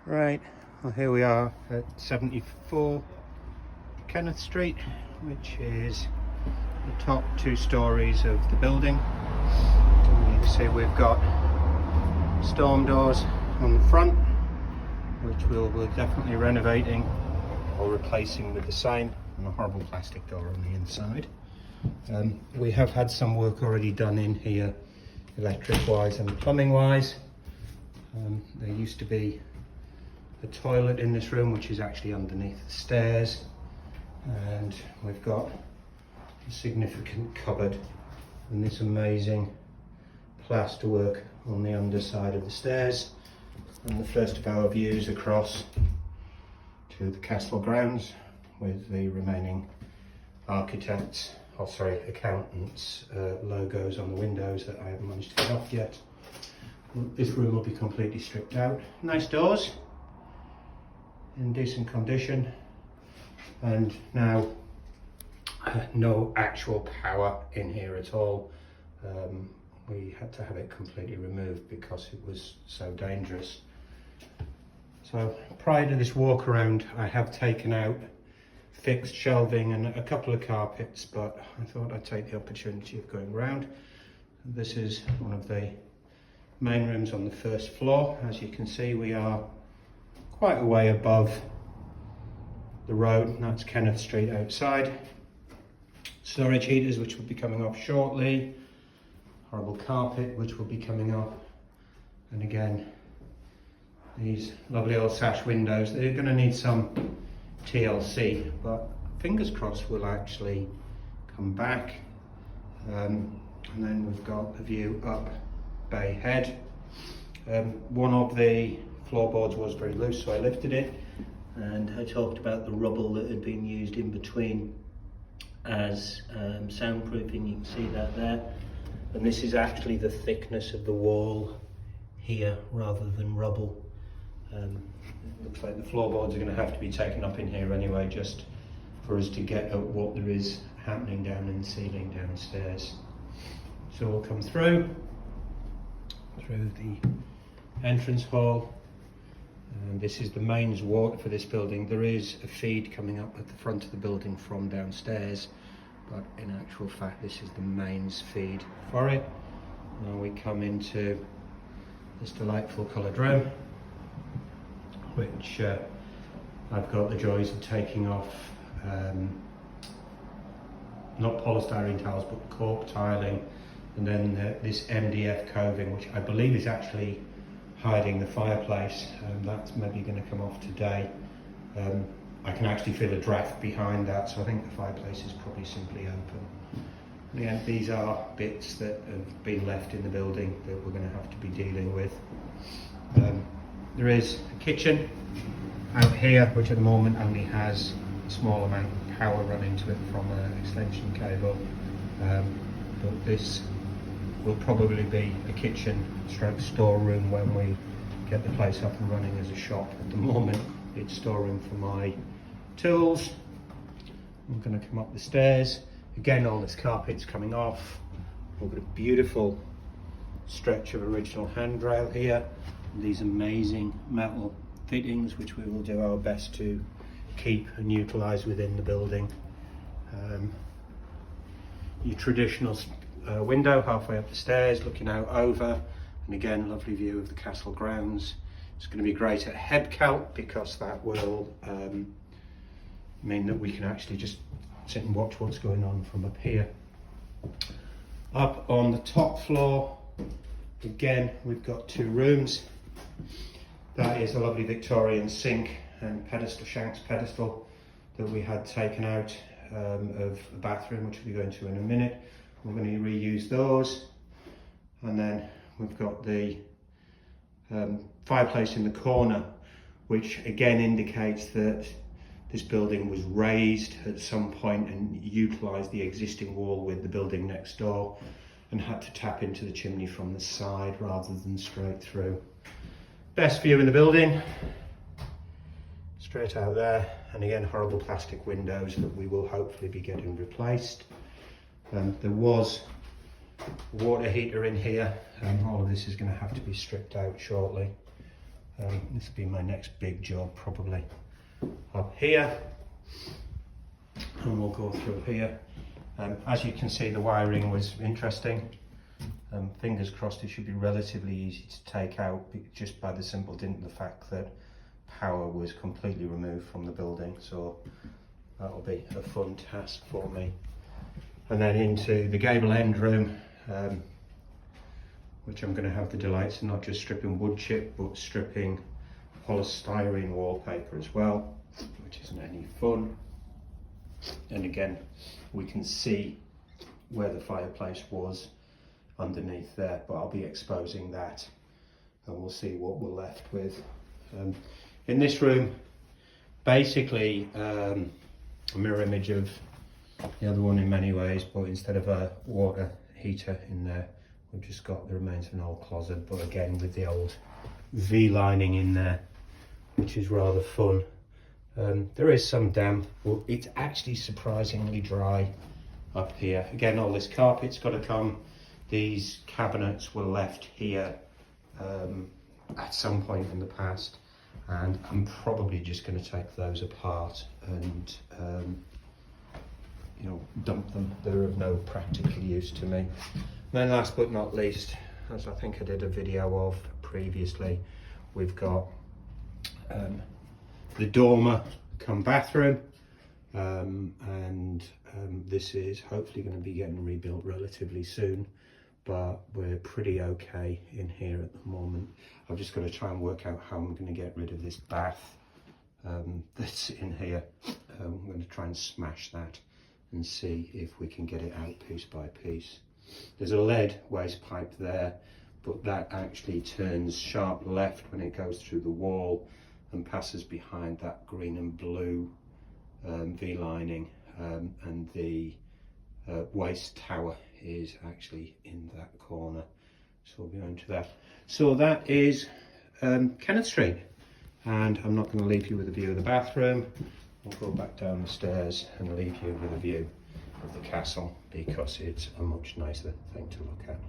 Right, well here we are at 74 Kenneth Street, which is the top 2 stories of the building. And you can see we've got storm doors on the front, which we're definitely renovating or replacing with the same, and a horrible plastic door on the inside. We have had some work already done in here, electric wise and plumbing wise. There used to be a toilet in this room, which is actually underneath the stairs, and we've got a significant cupboard and this amazing plasterwork on the underside of the stairs, and the first of our views across to the castle grounds with the remaining accountants logos on the windows that I haven't managed to get off yet. This room will be completely stripped out. Nice doors in decent condition, and now no actual power in here at all. We had to have it completely removed because it was so dangerous. So prior to this walk around, I have taken out fixed shelving and a couple of carpets, but I thought I'd take the opportunity of going around. This is one of the main rooms on the first floor. As you can see, we are quite a way above the road, and that's Kenneth Street outside. Storage heaters, which will be coming off shortly. Horrible carpet, which will be coming off. And again, these lovely old sash windows. They're going to need some TLC, but fingers crossed will actually come back. And then we've got a view up Bay Head. One of the floorboards was very loose, so I lifted it, and I talked about the rubble that had been used in between as soundproofing. You can see that there, and this is actually the thickness of the wall here rather than rubble. It looks like the floorboards are going to have to be taken up in here anyway, just for us to get at what there is happening down in the ceiling downstairs. So we'll come through the entrance hall. And this is the mains water for this building. There is a feed coming up at the front of the building from downstairs, but in actual fact this is the mains feed for it. Now we come into this delightful coloured room, which I've got the joys of taking off not polystyrene tiles but cork tiling, and then this MDF coving, which I believe is actually hiding the fireplace, and that's maybe going to come off today. I can actually feel a draft behind that, so I think the fireplace is probably simply open. And again, these are bits that have been left in the building that we're going to have to be dealing with. There is a kitchen out here, which at the moment only has a small amount of power running to it from an extension cable, but this will probably be a kitchen stroke storeroom when we get the place up and running as a shop. At the moment it's storeroom for my tools. I'm going to come up the stairs. Again, all this carpet's coming off. We've got a beautiful stretch of original handrail here, and these amazing metal fittings, which we will do our best to keep and utilise within the building. Your traditional window halfway up the stairs looking out over, and again lovely view of the castle grounds. It's going to be great at head count because that will mean that we can actually just sit and watch what's going on from up here. Up on the top floor, again we've got 2 rooms. That is a lovely Victorian sink and pedestal, Shanks pedestal, that we had taken out of a bathroom, which we'll be going to in a minute. We're going to reuse those, and then we've got the fireplace in the corner, which again indicates that this building was raised at some point and utilised the existing wall with the building next door, and had to tap into the chimney from the side rather than straight through. Best view in the building, straight out there, and again horrible plastic windows that we will hopefully be getting replaced. There was a water heater in here, and all of this is going to have to be stripped out shortly. This will be my next big job, probably up here, and we'll go through here. As you can see, the wiring was interesting. Fingers crossed it should be relatively easy to take out, just by the simple dint of the fact that power was completely removed from the building, so that'll be a fun task for me. And then into the gable end room, which I'm going to have the delights of not just stripping wood chip, but stripping polystyrene wallpaper as well, which isn't any fun. And again, we can see where the fireplace was underneath there, but I'll be exposing that and we'll see what we're left with. In this room, basically a mirror image of the other one in many ways, but instead of a water heater in there, we've just got the remains of an old closet, but again with the old V lining in there, which is rather fun. There is some damp, but it's actually surprisingly dry up here. Again, all this carpet's got to come. These cabinets were left here at some point in the past, and I'm probably just going to take those apart and you know, dump them. They're of no practical use to me. And then last but not least, as I think I did a video of previously, we've got the dormer come bathroom, and this is hopefully going to be getting rebuilt relatively soon, but we're pretty okay in here at the moment. I've just got to try and work out how I'm going to get rid of this bath that's in here. I'm going to try and smash that and see if we can get it out piece by piece. There's a lead waste pipe there, but that actually turns sharp left when it goes through the wall and passes behind that green and blue V lining, and the waste tower is actually in that corner, so we'll be on to that. So that is Kenneth Street, and I'm not going to leave you with a view of the bathroom. We'll go back down the stairs and leave you with a view of the castle, because it's a much nicer thing to look at.